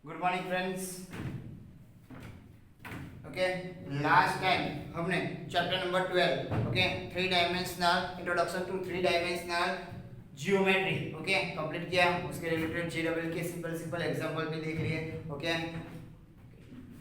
Good morning friends. Okay, last time हमने chapter number 12 okay three dimensional introduction to three dimensional geometry okay complete किया। उसके related जेडब्ल्यू के simple simple example भी देख लिए। ओके,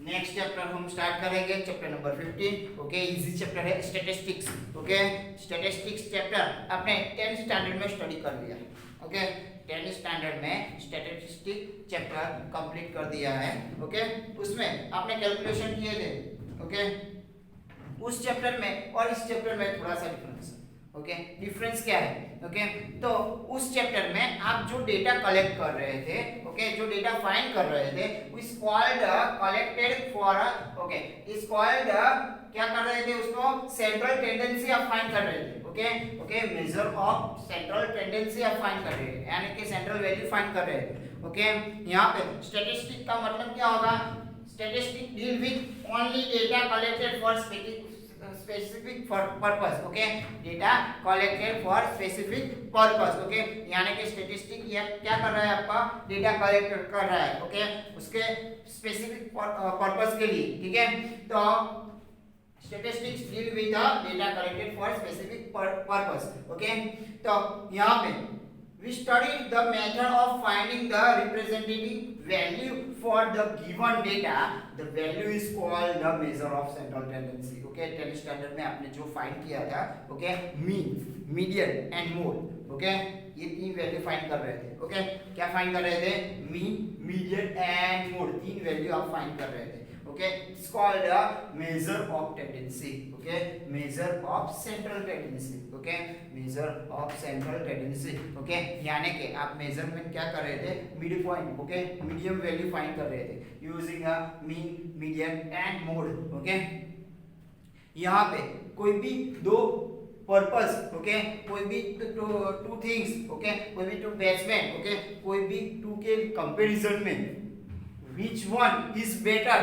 नेक्स्ट चैप्टर हम स्टार्ट करेंगे chapter number 15। Okay, easy chapter है स्टैटिस्टिक्स। ओके, स्टैटिस्टिक्स चैप्टर आपने 10th स्टैंडर्ड में स्टडी कर लिया। ओके, 10th स्टैंडर्ड में स्टैटिस्टिक चैप्टर कंप्लीट कर दिया है। ओके, उसमें आपने कैलकुलेशन किए थे। ओके, उस चैप्टर में और इस चैप्टर में थोड़ा सा डिफरेंस। ओके, डिफरेंस क्या है? ओके, तो उस चैप्टर में आप जो डेटा कलेक्ट कर रहे थे, ओके, जो डेटा फाइंड कर रहे थे, is called collected for okay is called क्या कर रहे थे? उसको सेंट्रल टेंडेंसी आप फाइंड कर रहे थे। Okay okay, measure of central tendency आप फाइंड कर रहे थे, यानी कि सेंट्रल वैल्यू फाइंड कर रहे थे। ओके, यहाँ पे स्टैटिस्टिक का मतलब क्या होगा? Statistic deal with only data collected for specific purpose। Okay, data collected for specific purpose. Okay, यानी कि स्टैटिस्टिक ये क्या कर रहा है? आपका डेटा कलेक्ट कर रहा है। ओके, उसके स्पेसिफिक पर्पस के लिए। ठीक है, तो statistics deal with the data collected for specific purpose। okay, तो यहाँ पे we studied the method of finding the representative value for the given data। the value is called the measure of central tendency। okay, 10th standard में आपने जो find किया था, okay, mean, median and mode। okay, ये तीन value find कर रहे थे। okay, क्या फाइंड कर रहे थे? mean, median and mode, तीन वैल्यू आप फाइंड कर रहे थे। okay, it's called a measure of tendency। okay, measure of central tendency। okay, measure of central tendency। okay, यानी कि आप मेजरमेंट क्या कर रहे थे? Mid point, okay, medium value find कर रहे थे using a mean, median and mode. Okay, यहाँ पे कोई भी दो पर्पस, ओके, कोई भी टू थिंग्स, ओके, कोई भी टू बैट्समैन, ओके, कोई भी टू के कंपैरिजन में which one is better,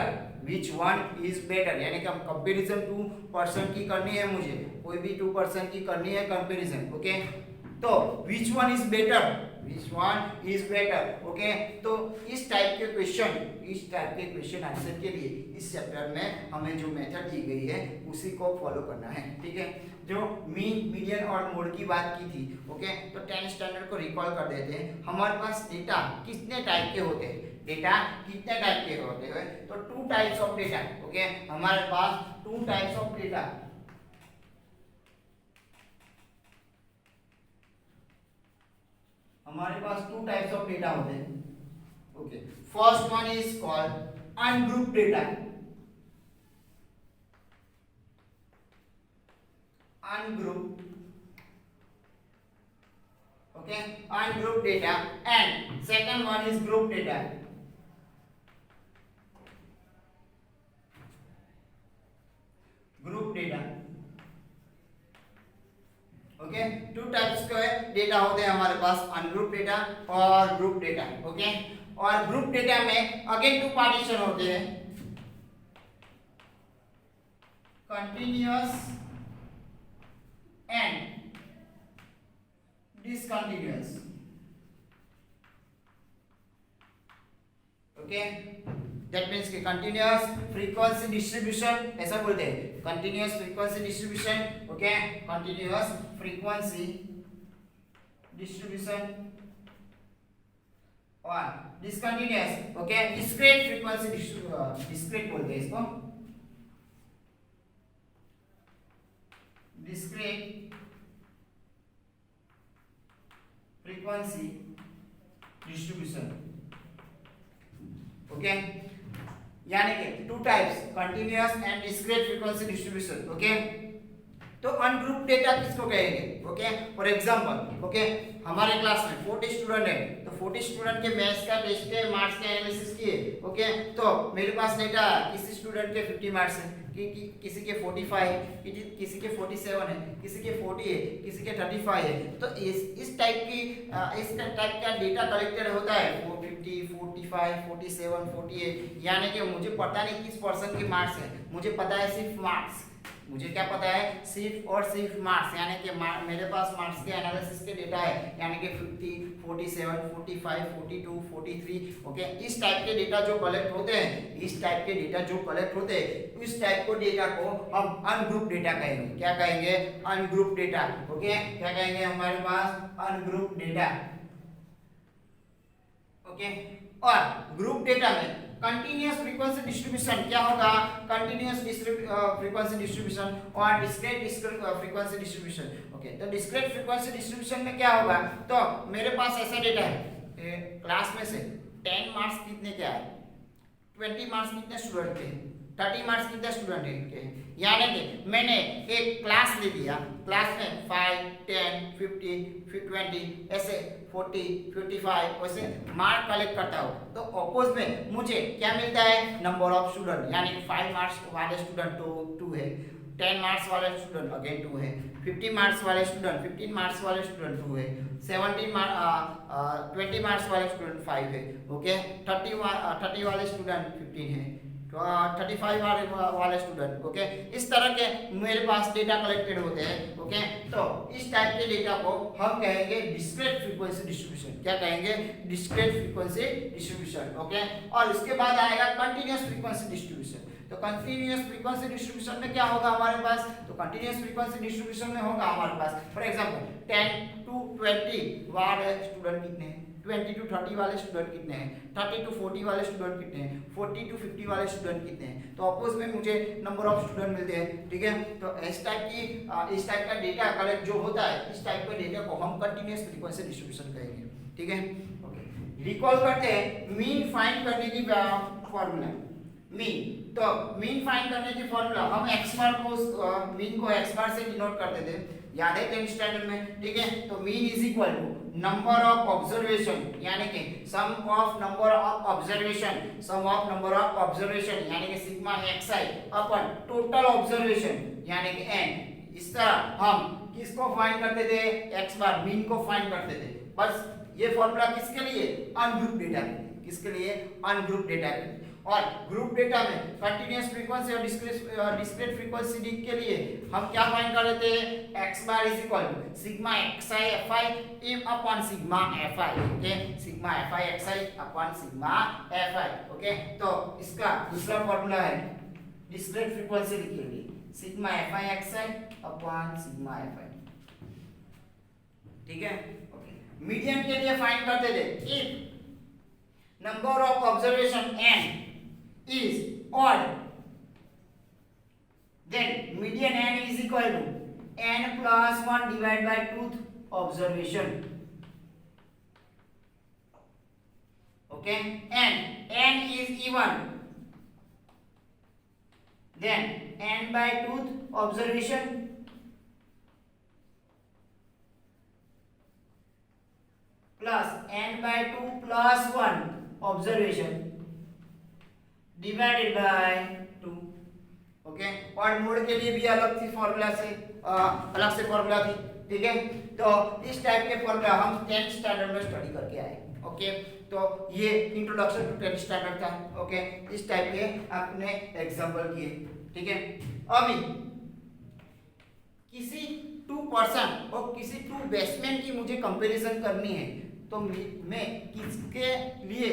which one is better, यानी कि हम कंपैरिजन टू पर्सन की करनी है, मुझे कोई भी टू पर्सन की करनी है कंपैरिजन। ओके, तो which one is better, which one is better। Okay, तो इस टाइप के क्वेश्चन आंसर के लिए इस चैप्टर में हमें जो मेथड दी गई है उसी को फॉलो करना है। ठीक है, जो मीन, मीडियन और मोड की बात की थी, ओके, तो 10th स्टैंडर्ड को रिकॉल कर देते हैं। हमारे पास डेटा कितने टाइप के होते हैं? डेटा कितने टाइप के होते हैं? तो two types of data. Okay, हमारे पास टू टाइप्स ऑफ डेटा, हमारे पास टू टाइप्स ऑफ डेटा होते हैं। Okay, first one is called ungroup data. Ungroup, okay, ungroup data and second one is group data. Group data. Okay, two types के data होते हैं हमारे पास, ungroup data और group data. Okay, और group data में अगेन टू पार्टीशन होते हैं, continuous and discontinuous. Okay, that means कि कंटिन्यूअस फ्रीक्वेंसी डिस्ट्रीब्यूशन ऐसा बोलते हैं, continuous frequency distribution. Okay, continuous frequency distribution और discontinuous, okay, discrete frequency discrete बोलते हैं इसको, डिस्क्रीट फ्रीक्वेंसी डिस्ट्रीब्यूशन। ओके, यानी कि two types, continuous and discrete frequency distribution. Okay, तो अनग्रुप डेटा किसको कहेंगे? ओके, फॉर एग्जांपल, ओके, हमारे क्लास में 40 स्टूडेंट है, तो 40 स्टूडेंट के मैथ्स का टेस्ट के मार्क्स के एनालिसिस किए। ओके, तो मेरे पास डेटा किसी स्टूडेंट के 50 मार्क्स है, किसी के 45 है, किसी के 47 है, किसी के 40 है, किसी के 35 है। तो इस टाइप का डेटा कलेक्टेड होता है 450, 45, 47, 48, यानी कि मुझे पता नहीं किस पर्सन के मार्क्स है, मुझे पता है सिर्फ मार्क्स। मुझे क्या पता है, सिर्फ और सिर्फ मार्क्स, यानी कि मेरे पास मार्क्स के एनालिसिस के डेटा है, यानी कि 50, 47, 45, 42, 43, ओके। इस टाइप के डेटा जो कलेक्ट होते हैं, इस टाइप के डेटा जो कलेक्ट होते हैं, इस टाइप को डेटा को हम अनग्रुप डेटा कहेंगे। क्या कहेंगे? Ungroup data, okay. क्या कहेंगे हमारे पास? Ungroup data, okay. और ग्रुप डेटा में कंटीन्यूअस फ्रीक्वेंसी डिस्ट्रीब्यूशन क्या होगा? कंटीन्यूअस फ्रीक्वेंसी डिस्ट्रीब्यूशन और डिस्क्रीट फ्रीक्वेंसी डिस्ट्रीब्यूशन, ओके। तो डिस्क्रीट फ्रीक्वेंसी डिस्ट्रीब्यूशन में क्या होगा? तो मेरे पास ऐसा डेटा है, क्लास में से 10 मार्क्स कितने के आए, 20 मार्क्स कितने स्टूडेंट के, 30 मार्क्स कितने स्टूडेंट के, यानी कि मैंने एक क्लास ले लिया, क्लास में 5, 10, 50, 20 ऐसे 40, 55 वैसे मार्क कलेक्ट करता हूँ। तो अपोज में मुझे क्या मिलता है? नंबर ऑफ स्टूडेंट, यानी 5 मार्क्स वाले स्टूडेंट तो 2 है, 10 मार्क्स वाले स्टूडेंट अगेन 2 है, 50 मार्क्स वाले स्टूडेंट, 15 मार्क्स वाले स्टूडेंट 2 है, 20 मार्क्स वाले स्टूडेंट 5 है, ओके। 30 वाले स्टूडेंट 15 है, 35 वाले स्टूडेंट, ओके। इस तरह के मेरे पास डेटा कलेक्टेड होते हैं, ओके। तो इस टाइप के डेटा को हम कहेंगे डिस्क्रीट फ्रीक्वेंसी डिस्ट्रीब्यूशन। क्या कहेंगे? Discrete frequency distribution, okay. और इसके बाद आएगा कंटीन्यूअस फ्रीक्वेंसी डिस्ट्रीब्यूशन। तो कंटीन्यूअस फ्रीक्वेंसी डिस्ट्रीब्यूशन में क्या होगा हमारे पास? तो कंटीन्यूअस फ्रीक्वेंसी डिस्ट्रीब्यूशन में होगा हमारे पास, फॉर एग्जांपल 10 to 20 वाले स्टूडेंट कितने हैं, 20 to 30 वाले स्टूडेंट कितने हैं, 30 to 40 वाले स्टूडेंट कितने हैं, 40 to 50 वाले स्टूडेंट कितने हैं। तो अपोज में मुझे नंबर ऑफ स्टूडेंट मिलते हैं, ठीक है। तो इस टाइप का डेटा कलेक्ट जो होता है, इस टाइप के डेटा को हम कंटीन्यूअस फ्रीक्वेंसी डिस्ट्रीब्यूशन कहेंगे, ठीक है, ओके। रिकॉल करते हैं मीन फाइंड करने की फॉर्मूला। मीन, तो मीन फाइंड करने की फॉर्मूला हम x बार को मीन को x बार से डिनोट करते थे, याद है 10th स्टैंडर्ड में, ठीक है। तो mean is equal to number of observation, यानी कि sum of number of observation, sum of number of observation यानी कि sigma xi upon total observation यानी कि n। इस तरह हम किसको फाइंड करते थे? x बार मीन को फाइंड करते थे। बस ये फॉर्मूला किसके लिए? अनग्रुप डेटा के लिए। किसके लिए? अनग्रुप डेटा के लिए। और ग्रुप डेटा में कंटीन्यूअस फ्रीक्वेंसी और डिस्क्रीट फ्रीक्वेंसी के लिए हम क्या फाइंड कर लेते हैं? x bar is equal to sigma xi fi m upon sigma fi, okay. Sigma fi xi upon sigma fi, okay. तो इसका दूसरा फॉर्मूला है डिस्क्रीट फ्रीक्वेंसी के लिए sigma fi xi upon sigma fi, ठीक है, ओके। मीडियन के लिए फाइंड करते थे, if number of observation n is odd, then median n is equal to n plus 1 divided by 2th observation, okay. n is even, then n by 2th observation plus n by 2 plus 1 observation divided by 2, okay. और mode के लिए भी अलग से formula थी, ठीक है। तो इस टाइप के फॉर्मूला हम 10th स्टैंडर्ड में स्टडी करके आए, ओके। तो ये इंट्रोडक्शन टू 10th स्टैंडर्ड था, ओके। इस टाइप के आपने एग्जांपल किए, ठीक है। अभी किसी 2 पर्सन और किसी 2 बेसमेंट की मुझे कंपैरिजन करनी है, तो मैं किसके लिए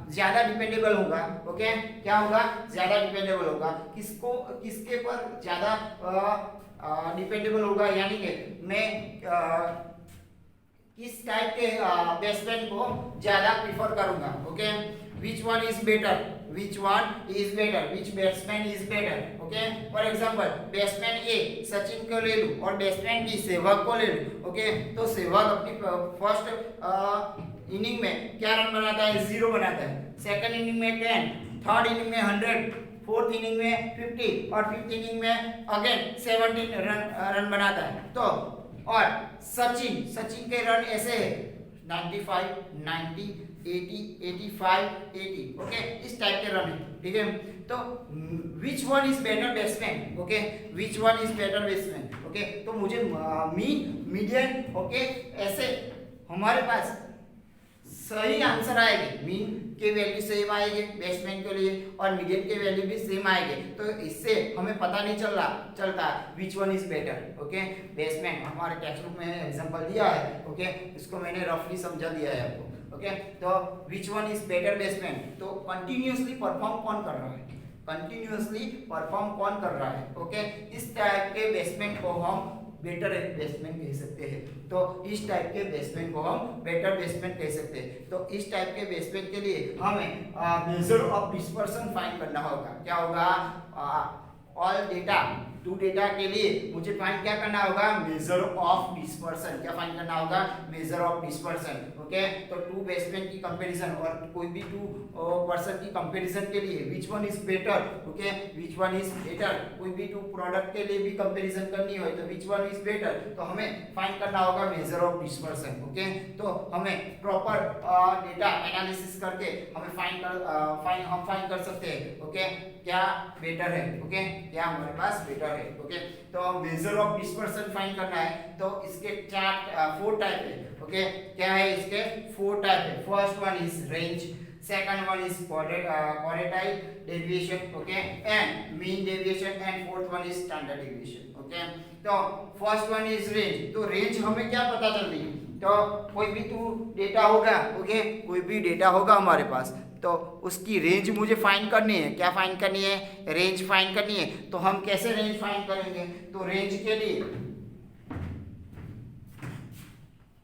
ज्यादा डिपेंडेबल होगा, ओके। क्या होगा? ज्यादा डिपेंडेबल होगा, किसके पर ज्यादा डिपेंडेबल होगा, यानी कि मैं किस टाइप के बेसमेंट को ज्यादा प्रीफर करूंगा, okay. which one is better, which batsman is better, okay. For example batsman A Sachin को ले लूं और batsman B सहवाग को ले लूं, okay. तो सहवाग अपनी फर्स्ट इनिंग में क्या रन बनाता है? 0 बनाता है, सेकंड इनिंग में 10, थर्ड इनिंग में 100, फोर्थ इनिंग में 50 और फिफ्थ इनिंग में अगेन 17 रन बनाता है। तो और सचिन के रन ऐसे है 95, 90, 80, 85, 80, ओके। इस टाइप के रन है, ठीक है। तो which one is better batsman, okay, which one is better batsman, okay. तो मुझे मीन, मीडियन, ओके, ऐसे हमारे पास सही आंसर आएगी, मीन के वैल्यू सेम आएगी बेसमेंट के लिए और मीडियन के वैल्यू भी सेम आएंगे, तो इससे हमें पता नहीं चलता which one is better. Okay, basement हमारे टेक्स्ट बुक में एग्जांपल दिया है, ओके, इसको मैंने रफली समझा दिया है आपको। ओके, तो which one is better basement, तो कंटिन्यूअसली परफॉर्म कौन कर रहा है, कंटिन्यूअसली परफॉर्म कौन कर रहा है। ओके, इस टाइप के बेसमेंट को हम बेटर बेसमेंट कह सकते हैं। तो इस टाइप के बेसमेंट को हम बेटर बेसमेंट कह सकते हैं। तो इस टाइप के बेसमेंट के लिए हमें मेजर ऑफ डिस्पर्सन फाइंड करना होगा। क्या होगा, ऑल डेटा टू डेटा के लिए मुझे फाइंड क्या करना होगा, मेजर ऑफ डिस्पर्सन। क्या फाइंड करना होगा, मेजर ऑफ डिस्पर्सन। ओके, तो टू बेसमेंट की कंपैरिजन और कोई भी टू पर्सन की कंपैरिजन के लिए which one is better. Okay, which one is better, कोई भी टू प्रोडक्ट के लिए भी कंपैरिजन करनी हो तो विच वन इज बेटर, तो हमें फाइंड करना होगा मेजर ऑफ डिस्पर्सन। ओके, तो हमें प्रॉपर डेटा एनालिसिस करके हमें फाइंड कर सकते हैं। ओके, क्या बेटर है, ओके, क्या हमारे पास बेटर है। ओके, तो मेजर ऑफ डिस्पर्सन फाइंड करना है तो इसके 4 टाइप है। ओके, क्या है, इसके 4 टाइप है। First one is range, second one is quartile deviation, okay, and mean deviation, and fourth one is standard deviation. Okay, तो फर्स्ट वन इज रेंज। तो रेंज हमें क्या पता चल रही है, तो कोई भी डेटा होगा, ओके, कोई भी डेटा होगा हमारे पास, तो उसकी रेंज मुझे फाइंड करनी है। क्या फाइंड करनी है, रेंज फाइंड करनी है। तो हम कैसे रेंज फाइंड करेंगे, तो रेंज के लिए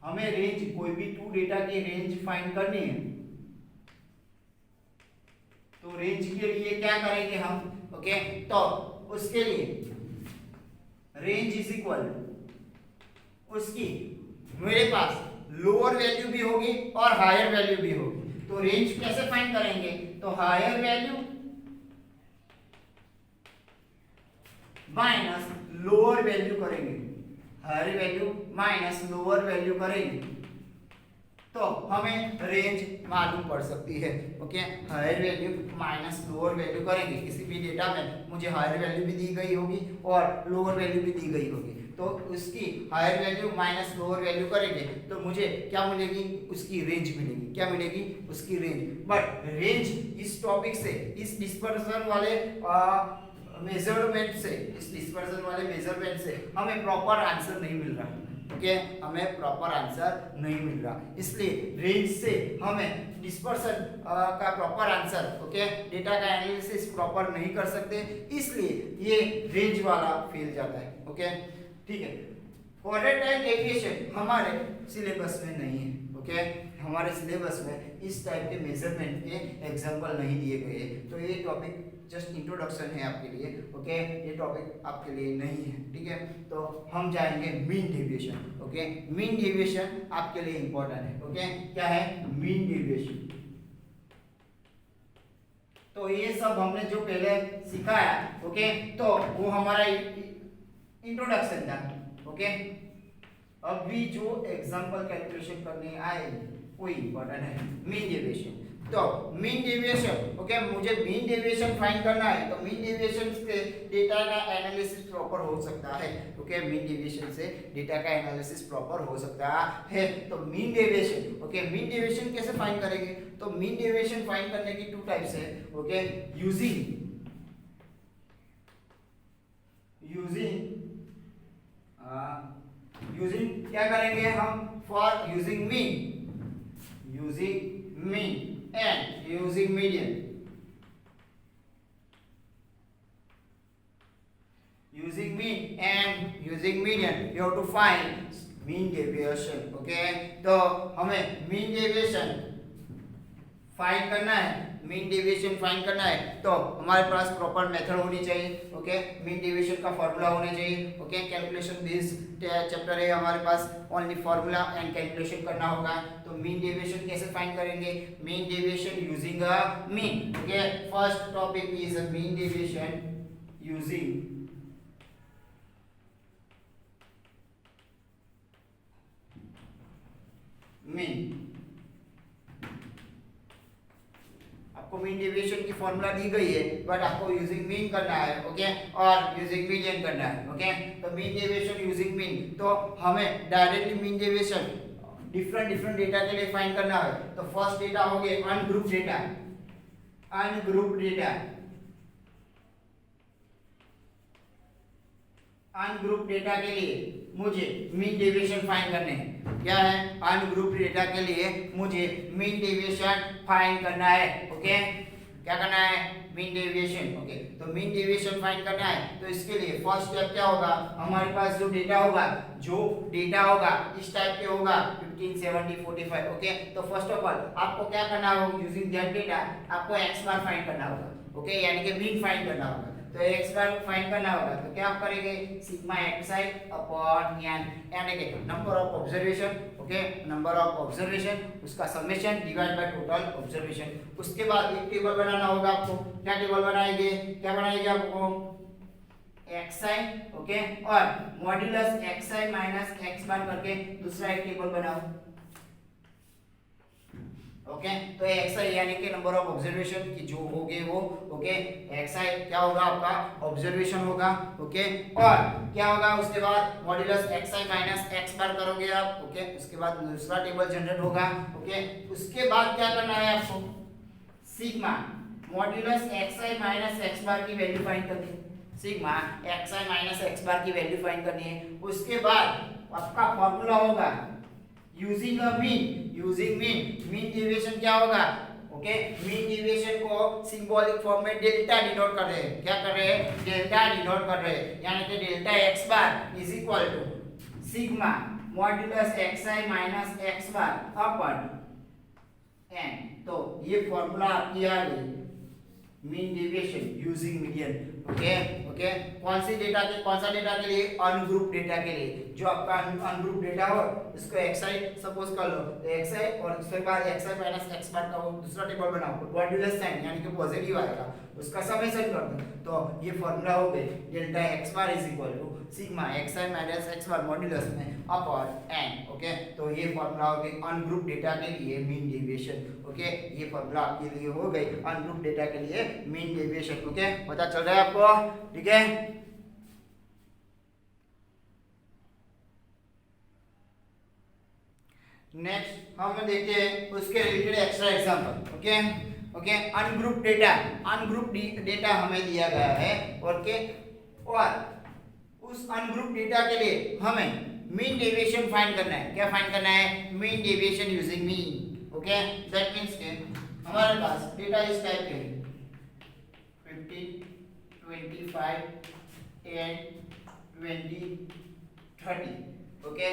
हमें रेंज, कोई भी टू डेटा की रेंज फाइंड करनी है। तो रेंज के लिए क्या करेंगे हम, ओके, तो उसके लिए रेंज इज इक्वल, उसकी मेरे पास लोअर वैल्यू भी होगी और हायर वैल्यू भी होगी। तो रेंज कैसे फाइंड करेंगे, तो higher value minus lower value करेंगे, higher value minus lower value करेंगे तो हमें रेंज मालूम पड़ सकती है। Okay, higher value minus lower value करेंगे, किसी भी डेटा में मुझे हायर वैल्यू भी दी गई होगी और लोअर वैल्यू भी दी गई होगी, तो उसकी higher value minus lower value करेंगे तो मुझे क्या मिलेगी, उसकी रेंज मिलेगी। क्या मिलेगी, उसकी रेंज। बट रेंज इस टॉपिक से, इस डिस्पर्सन वाले मेजरमेंट से, इस डिस्पर्सन वाले मेजरमेंट से हमें प्रॉपर आंसर नहीं मिल रहा। ओके, हमें प्रॉपर आंसर नहीं मिल रहा, इसलिए रेंज से हमें डिस्पर्सन का प्रॉपर आंसर, ओके, डेटा का एनालिसिस प्रॉपर नहीं कर सकते, इसलिए ये रेंज वाला फेल जाता है। ओके, ठीक है। क्वार्टाइल डेविएशन हमारे सिलेबस में नहीं है। ओके, हमारे सिलेबस में इस टाइप के मेजरमेंट के एग्जांपल नहीं दिए गए, तो ये टॉपिक जस्ट इंट्रोडक्शन है आपके लिए। ओके, ये टॉपिक आपके लिए नहीं है, ठीक है। तो हम जाएंगे mean deviation. Okay, mean deviation आपके लिए इंपॉर्टेंट है। ओके, क्या है मीन डेविएशन, तो ये सब हमने जो पहले सिखाया, ओके, तो वो हमारा इंट्रोडक्शन था। ओके, अभी जो एग्जांपल कैलकुलेशन करने आए वो इंपॉर्टेंट है, मीन डेविएशन। तो मीन डेविएशन, ओके, मुझे मीन डेविएशन फाइंड करना है, तो मीन डेविएशन से डेटा का एनालिसिस प्रॉपर हो सकता है। ओके, मीन डेविएशन से डेटा का एनालिसिस प्रॉपर हो सकता है। तो mean deviation, okay, mean deviation कैसे फाइंड करेंगे, तो मीन डेविएशन फाइंड करने की 2 टाइप्स है। ओके, यूजिंग क्या करेंगे हम, for using mean and using median, using mean and using median you have to find mean deviation. Okay, तो हमें mean deviation फाइंड करना है, मीन डेविएशन फाइंड करना है तो हमारे पास प्रॉपर मेथड होनी चाहिए। ओके, मीन डेविएशन का फॉर्मूला होना चाहिए। ओके, कैलकुलेशन बेस्ड चैप्टर है हमारे पास, ओनली फॉर्मूला एंड कैलकुलेशन करना होगा। तो मीन डेविएशन कैसे फाइंड करेंगे, mean deviation using a mean. Okay, first topic is mean deviation using mean. आपको मीन डेविएशन की फॉर्मूला दी गई है, बट आपको यूजिंग मीन करना है। ओके, और यूजिंग मीडियन करना है। ओके, तो मीन डेविएशन यूजिंग मीन, तो हमें directly mean deviation different different data के लिए फाइंड करना है तो फर्स्ट डेटा हो गए ungroup data. Ungroup data, ungroup data के लिए मुझे मीन डेविएशन फाइंड करने हैं। क्या है? अनग्रुप डेटा के लिए मुझे मीन डेविएशन फाइंड करना है। ओके, क्या करना है? Mean deviation. ओके, तो मीन डेविएशन फाइंड करना है तो इसके लिए फर्स्ट स्टेप क्या होगा? हमारे पास जो डेटा होगा इस टाइप के होगा 15, 70, 45। ओके, तो फर्स्ट ऑफ ऑल आपको क्या करना होगा? यूजिंग दैट डेटा आपको एक्स बार फाइंड करना होगा। ओके, यानी कि मीन फाइंड करना होगा। तो एक्स बार फाइंड करना होगा तो क्या आप करेंगे? सिग्मा xi अपॉन n, यानी कि number of observation. Okay, number of observation उसका summation divide by total observation. उसके बाद एक टेबल बनाना होगा आपको। क्या टेबल बनाएंगे? क्या बनाएंगे आपको? xi, ओके, और मॉड्यूलस xi माइनस x बार करके दूसरा एक टेबल बनाओ। ओके, तो xi यानी कि नंबर ऑफ ऑब्जर्वेशन की जो होगे वो। ओके, xi क्या होगा? आपका ऑब्जर्वेशन होगा। ओके, और क्या होगा उसके बाद? मॉड्यूलस xi माइनस x बार करोगे आप। ओके, उसके बाद दूसरा टेबल जनरेट होगा। ओके, उसके बाद क्या करना है आपको? Sigma modulus xi minus x बार की वैल्यू फाइंड करनी है। सिग्मा xi माइनस x बार की वैल्यू फाइंड करनी है। उसके बाद आपका फॉर्मूला होगा यूजिंग अ मीन डेविएशन क्या होगा? ओके, मीन डेविएशन को सिंबॉलिक फॉर्म में डेल्टा डिनोट कर रहे हैं। क्या कर रहे हैं? डेल्टा डिनोट कर रहे हैं, यानी कि delta x bar is equal to sigma modulus xi minus x bar upon n। तो ये फॉर्मूला आपकी आ गई mean deviation using median. Okay, कौन सा डेटा के लिए? अनग्रुप डेटा के लिए। जो आपका अनग्रुप डेटा हो इसको xi सपोज कर लो, तो xi और उसके बाद xi माइनस x बार का वो दूसरा टेबल बनाओ, मॉड्यूलस साइन यानी कि पॉजिटिव आएगा, उसका समेशन कर दो। तो ये फॉर्मूला हो गई delta x bar is equal to sigma xi minus x bar modulus में अपॉन n। ओके, तो ये फॉर्मूला हो गई अनग्रुप डेटा के लिए मीन डेविएशन। ओके, ये फॉर्मूला आपके लिए हो गई अनग्रुप डेटा के लिए मीन डेविएशन। ओके, पता चल रहा है आपको? ठीक है, नेक्स्ट हम देखते हैं उसके related extra example. Okay, ungroup data हमें दिया गया है। ओके, और उस अनग्रुप डेटा के लिए हमें मीन डेविएशन फाइंड करना है। क्या फाइंड करना है? Mean deviation using mean. Okay, that means के हमारे पास डेटा इस टाइप के 15, 25, 10, 20, 30। ओके,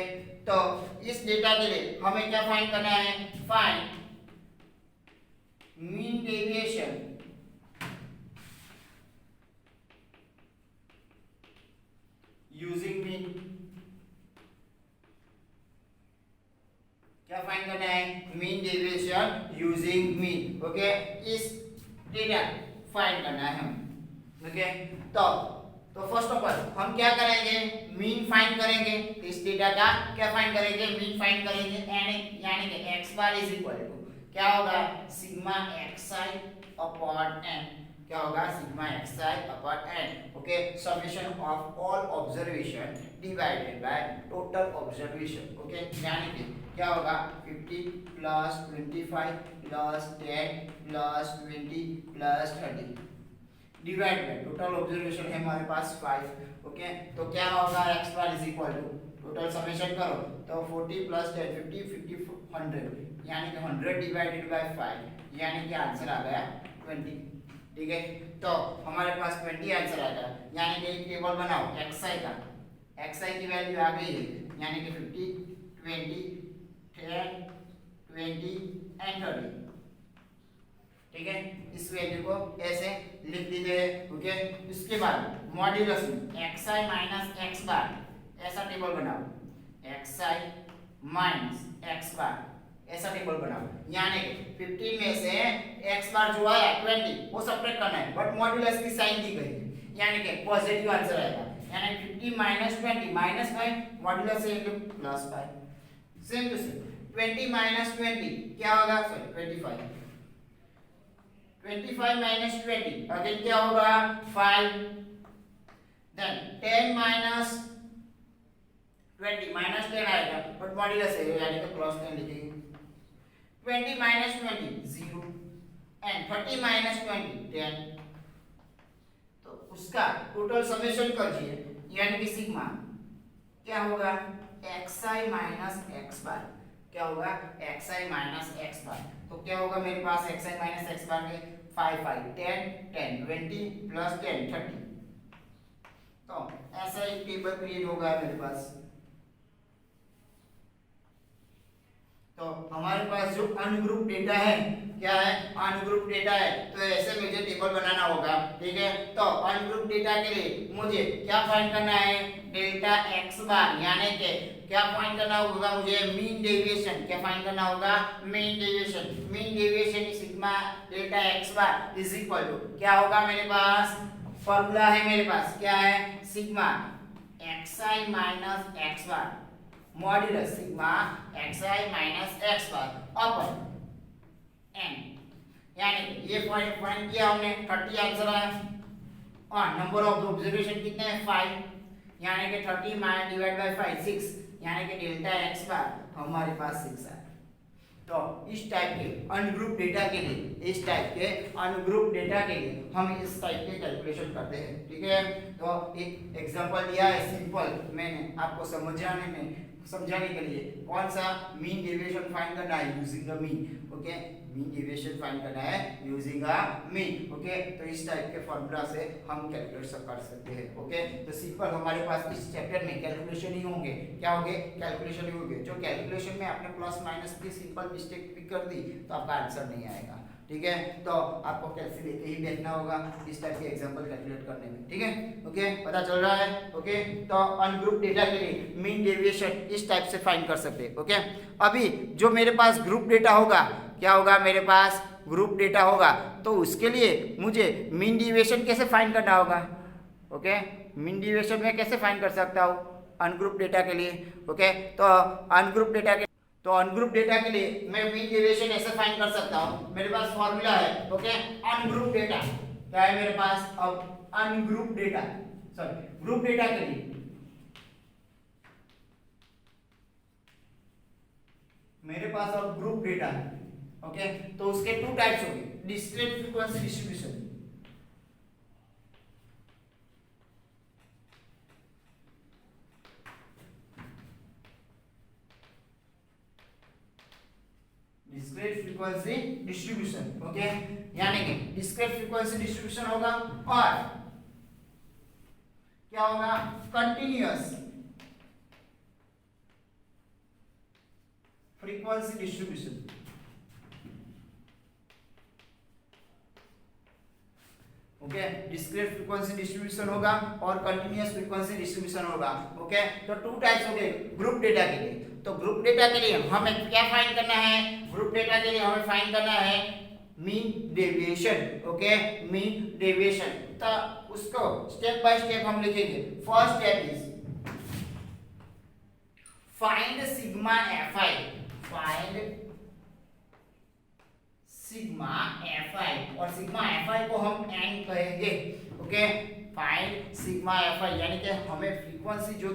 तो इस डेटा के लिए हमें क्या फाइंड करना है? Find mean deviation using mean. क्या फाइंड करना है? Mean deviation using mean. Okay, इस डेटा फाइंड करना है हम। ओके, तो फर्स्ट ऑफ ऑल हम क्या करेंगे? मीन फाइंड करेंगे। इस डेटा का क्या फाइंड करेंगे? मीन फाइंड करेंगे, यानी कि x bar is equal to क्या होगा? Sigma xi upon n। क्या होगा? Sigma xi upon n। Okay, summation of all observation divided by total observation. Okay, यानी कि क्या होगा? 50 plus 25 plus 10 plus 20 plus 30 divide by total observation है हमारे पास 5। ओके, तो क्या होगा? x bar is equal to total summation करो तो 40 प्लस 10 50 50 100, यानी कि 100 डिवाइडेड बाय 5, यानी कि आंसर आ गया 20। ठीक है, तो हमारे पास 20 आंसर आ गया। यानी कि एक टेबल बनाओ xi का, xi की वैल्यू आ गई है, यानी कि 50 20 10 20 एंड 30। ठीक है, इस वैल्यू को ऐसे लिख दीजिए। ओके, इसके बाद मॉड्यूलस में xi माइनस x बार ऐसा टेबल बनाओ, xi माइनस x बार ऐसा टेबल बनाओ, यानी 15 में से x बार जो आया 20 वो सब्ट्रैक्ट करना है, बट मॉड्यूलस की साइन दी गई है, यानी कि पॉजिटिव आंसर आएगा। यानी 50 माइनस 20 माइनस 5 मॉड्यूलस से plus 5। Same to same 20 minus 20 क्या होगा? सॉरी 25 माइनस 20 अगेन क्या होगा? 5। देन 10 माइनस 20 माइनस 10 आएगा, बट मॉड्यूलस है यानी कि प्लस 10 लिखेंगे। 20 माइनस 20 0 एंड 30 माइनस 20 10। तो उसका टोटल समेशन कीजिए यानी कि सिग्मा क्या होगा xi माइनस x बार, क्या होगा xi माइनस x बार। तो क्या होगा मेरे पास xi माइनस x बार में 5 5 10 10 20 प्लस 10 30। तो ऐसा एक टेबल क्रिएट होगा मेरे पास। तो हमारे पास जो अनग्रुप डेटा है क्या है अनग्रुप डेटा है, तो ऐसे मुझे टेबल बनाना होगा। ठीक है, तो अनग्रुप डेटा के लिए मुझे क्या फाइंड करना है डेल्टा x बार, यानी कि क्या फाइंड करना होगा मुझे मीन डेविएशन। क्या फाइंड करना होगा mean deviation. Mean deviation sigma delta x bar is equal to क्या होगा मेरे पास फॉर्मूला है मेरे पास क्या है sigma xi minus x bar modulus sigma xi minus x bar upon n, यानी ये फाइंड किया हमने 30 आंसर आया और नंबर ऑफ ऑब्जर्वेशन कितने हैं 5, यानी कि 30 माइनस डिवाइड बाय 5 6, यानी कि डेल्टा x बार हमारे पास 6 है। तो इस टाइप के अनग्रुप डेटा के लिए हम इस टाइप के कैलकुलेशन करते हैं। ठीक है, तो एक एग्जांपल दिया है सिंपल मैंने आपको समझाने के लिए कौन सा मीन डेविएशन फाइंड करना है using the mean. Okay, mean deviation find करना है यूजिंग अ मीन। ओके, तो इस टाइप के फॉर्मूला से हम कैलकुलेट कर सकते हैं। ओके, तो सिंपल हमारे पास इस चैप्टर में कैलकुलेशन ही होंगे, क्या होंगे कैलकुलेशन ही होंगे। जो कैलकुलेशन में आपने प्लस माइनस की सिंपल मिस्टेक पिक कर दी तो आपका आंसर नहीं आएगा। ठीक है, तो आपको कैसे लेके ही देखना होगा इस टाइप के एग्जांपल कैलकुलेट करने में। ठीक है, ओके, पता चल रहा है। ओके, तो अनग्रुप डेटा के लिए मीन डेविएशन इस टाइप से फाइंड कर सकते हैं। ओके, अभी जो मेरे पास ग्रुप डेटा होगा क्या होगा मेरे पास ग्रुप डेटा होगा, तो उसके लिए मुझे मीन डेविएशन कैसे फाइंड करना होगा। ओके, मीन डेविएशन में कैसे फाइंड कर सकता हूँ अनग्रुप डेटा के लिए। ओके, तो अनग्रुप डेटा के लिए मैं मीन डेविएशन ऐसे फाइंड कर सकता हूँ। मेरे पास फॉर्मूला है। ओके, अनग्रुप डेटा क्या है मेरे पास अब अनग्रुप डेटा ग्रुप डेटा के लिए मेरे पास अब ग्रुप डेटा है। ओके, तो उसके टू टाइप्स होंगे discrete frequency distribution. Discrete frequency distribution. Okay, यानी कि डिस्क्रीट फ्रीक्वेंसी डिस्ट्रीब्यूशन होगा और क्या होगा continuous frequency distribution. Okay, discrete frequency distribution होगा और कंटिन्यूअस फ्रीक्वेंसी डिस्ट्रीब्यूशन होगा। ओके, तो टू टाइप्स हो गए ग्रुप डेटा के लिए। तो ग्रुप डेटा के लिए हमें क्या फाइंड करना है ग्रुप डेटा के लिए हमें फाइंड करना है mean deviation. Okay, mean deviation, तो उसको स्टेप बाय स्टेप हम लिखेंगे। First step is find sigma fi, find sigma fi और सिग्मा fi को हम n कहेंगे। ओके, फाइंड सिग्मा fi यानी कि हमें फ्रीक्वेंसी जो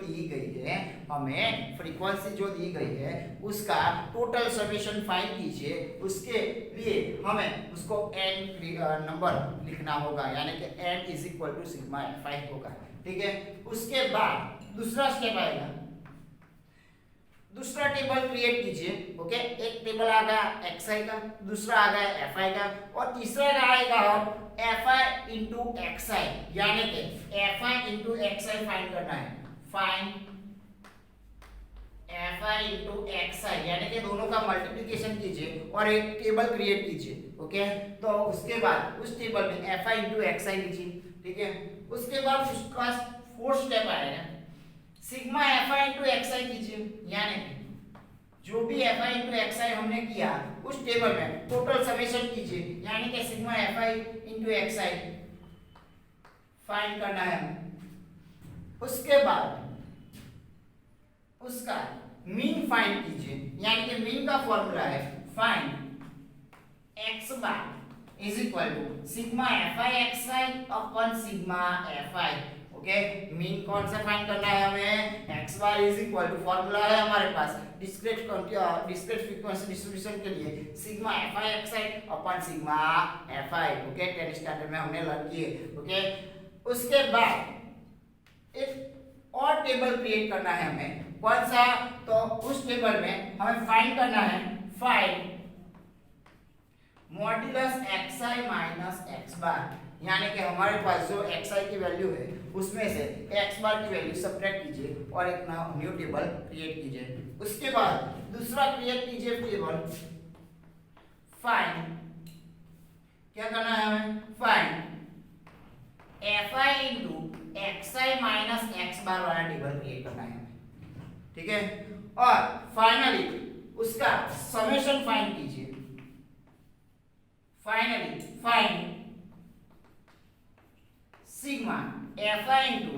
दी गई है उसका टोटल समेशन फाइंड कीजिए। उसके लिए हमें उसको n नंबर लिखना होगा, यानी कि n is equal to sigma fi होगा। ठीक है, उसके बाद दूसरा स्टेप आएगा, दूसरा टेबल क्रिएट कीजिए। ओके, एक टेबल आ गया xi का, दूसरा आ गया fi का और तीसरा आएगा fi इंटू xi, यानी कि fi इंटू xi फाइंड करना है। फाइंड fi इंटू xi यानी कि दोनों का मल्टीप्लिकेशन कीजिए और एक टेबल क्रिएट कीजिए। ओके, तो उसके बाद उस टेबल में fi इंटू xi लीजिए। ठीक है, उसके बाद उसका फोर्थ स्टेप आएगा सिग्मा fi इंटू xi कीजिए, यानी जो भी fi इंटू xi हमने किया उस टेबल में टोटल समेशन कीजिए, यानी कि sigma fi into xi find करना है। उसके बाद उसका मीन फाइंड कीजिए, यानी कि मीन का फॉर्मूला है find x bar is equal to sigma fi xi upon sigma fi। Okay mean कौन सा फाइंड करना है हमें, x bar is equal to formula है हमारे पास डिस्क्रीट फ्रीक्वेंसी डिस्ट्रीब्यूशन के लिए sigma fi xi upon sigma fi, okay 10th standard में हमने लर्न किए। ओके उसके बाद एक और टेबल क्रिएट करना है हमें, कौन सा, तो उस टेबल में हमें फाइंड करना है find modulus xi minus x बार, यानी कि हमारे पास जो xi की वैल्यू है उसमें से x बार की वैल्यू सब्ट्रैक्ट कीजिए और एक न्यू टेबल क्रिएट कीजिए। उसके बाद दूसरा क्रिएट कीजिए टेबल फाइंड, क्या करना है हमें, find fi into xi minus x बार वाला टेबल क्रिएट करना है, ठीक है। और फाइनली उसका समेशन फाइंड कीजिए, finally find sigma fi into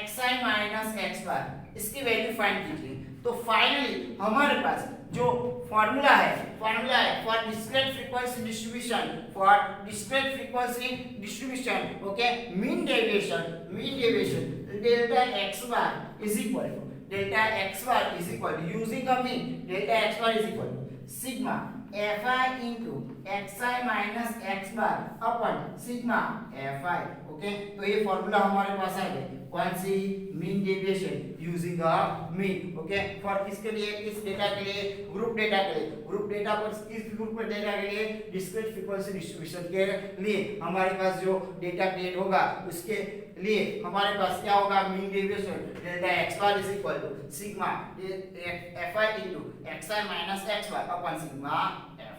xi minus x बार, इसकी वैल्यू फाइंड कीजिए। तो फाइनली हमारे पास जो फॉर्मूला है for discrete frequency distribution, okay mean deviation delta x bar is equal to using a mean delta x bar is equal to sigma fi into xi minus x bar upon sigma fi, okay तो ये formula हमारे पास आ गया, कौन सी, mean deviation using a mean, okay for किसके लिए, किस डेटा के लिए, ग्रुप डेटा के लिए, ग्रुप डेटा पर किस ग्रुप डेटा के लिए, डिस्क्रीट फ्रीक्वेंसी डिस्ट्रीब्यूशन के लिए हमारे पास जो डेटा क्रिएट होगा उसके लिए हमारे पास क्या होगा, mean deviation delta x bar is equal to sigma fi into xi minus x bar upon sigma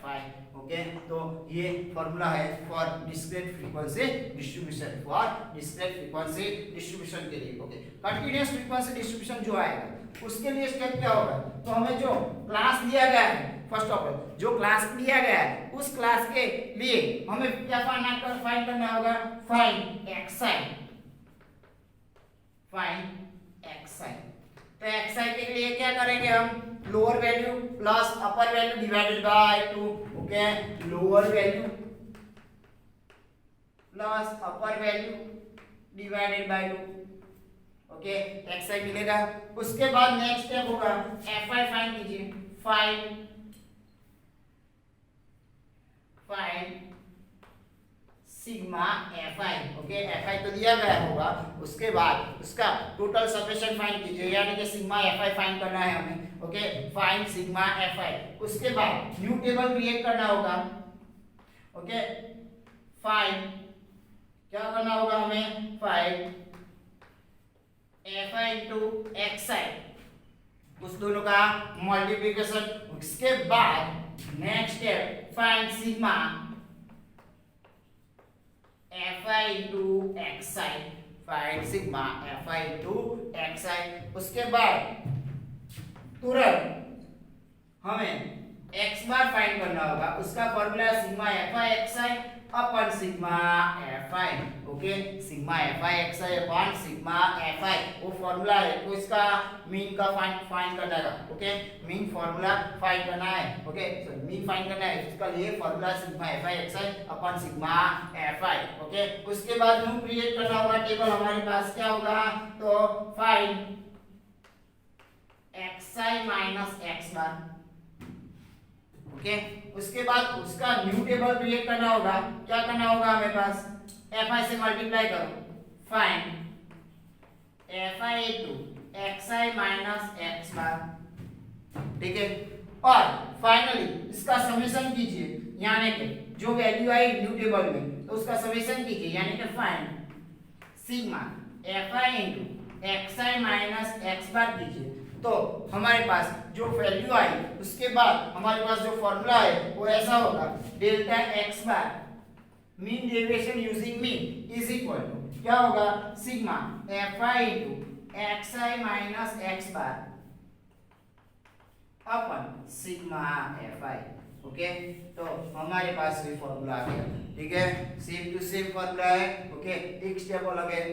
fi, okay तो ये फॉर्मूला है फॉर डिस्क्रीट फ्रीक्वेंसी डिस्ट्रीब्यूशन के लिए। ओके कंटीन्यूअस फ्रीक्वेंसी डिस्ट्रीब्यूशन जो आएगा उसके लिए स्टेप क्या होगा, तो हमें जो क्लास दिया गया है, फर्स्ट ऑफ ऑल जो क्लास दिया गया है उस क्लास के लिए हमें क्या फाइंड करना होगा, फाइंड xi। तो xi के लिए क्या करेंगे हम, lower value plus upper value divided by 2, okay lower value plus upper value divided by 2, okay xi मिलेगा। उसके बाद नेक्स्ट स्टेप होगा fi फाइंड कीजिए, find sigma fi, okay fi तो दिया गया होगा, उसके बाद उसका टोटल समेशन फाइंड कीजिए, यानी कि सिग्मा fi फाइंड करना है हमें, ओके फाइंड सिग्मा fi। उसके बाद न्यू टेबल क्रिएट करना होगा, ओके फाइंड क्या करना होगा हमें, फाइंड fi इनटू xi, उस दोनों का मल्टीप्लिकेशन। उसके बाद next step find sigma fi into xi, find sigma fi into xi। उसके बाद तुरंत हमें x बार फाइंड करना होगा, उसका formula sigma fi xi upon sigma fi, okay sigma fi xi upon sigma fi वो फॉर्मूला है, तो इसका मीन का फाइंड करना है, ओके मीन फॉर्मूला फाइंड करना है, ओके सो मीन फाइंड करना है, इसका लिए formula sigma fi xi upon sigma fi, okay उसके बाद न्यू क्रिएट करना होगा टेबल, हमारे पास क्या होगा, तो फाइंड xi माइनस x बार, ओके उसके बाद उसका न्यू टेबल क्रिएट करना होगा, क्या करना होगा हमें पास, fi से मल्टीप्लाई करो, find fi into xi minus x बार, ठीक है। और फाइनली इसका समेशन कीजिए, यानी कि जो वैल्यू आई न्यू टेबल में तो उसका समेशन कीजिए, यानी कि find sigma fi into xi minus x बार कीजिए। तो हमारे पास जो वैल्यू आई उसके बाद हमारे पास जो फॉर्मूला है वो ऐसा होगा, delta x bar mean deviation using mean is equal to क्या होगा, sigma fi into xi minus x bar upon sigma fi, okay तो हमारे पास ये फॉर्मूला आ गया, ठीक है सेम टू सेम फॉर्मूला है, ओके एक स्टेप अलग है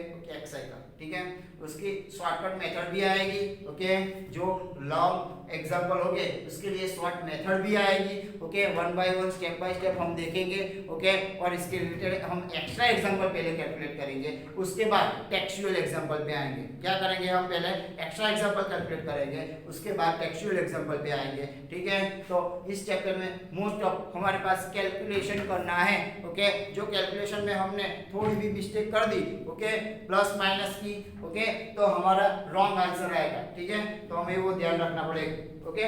xi का, ठीक है उसकी शॉर्टकट मेथड भी आएगी, ओके जो लॉग एग्जांपल हो गए, उसके लिए शॉर्ट मेथड भी आएगी, okay, one by one step by step हम देखेंगे, ओके, और इसके रिलेटेड हम एक्स्ट्रा एग्जांपल पहले कैलकुलेट करेंगे, उसके बाद टेक्सचुअल एग्जांपल पे आएंगे। क्या करेंगे हम, पहले एक्स्ट्रा एग्जांपल कैलकुलेट करेंगे, उसके बाद टेक्सचुअल एग्जांपल पे आएंगे, ठीक है। तो इस चैप्टर में मोस्ट ऑफ हमारे पास कैलकुलेशन करना है, ओके, जो कैलकुलेशन में हमने थोड़ी भी मिस्टेक कर दी, ओके, प्लस माइनस की, ओके, तो हमारा रॉन्ग आंसर आएगा, ठीक है, तो हमें वो ध्यान रखना पड़ेगा, ओके।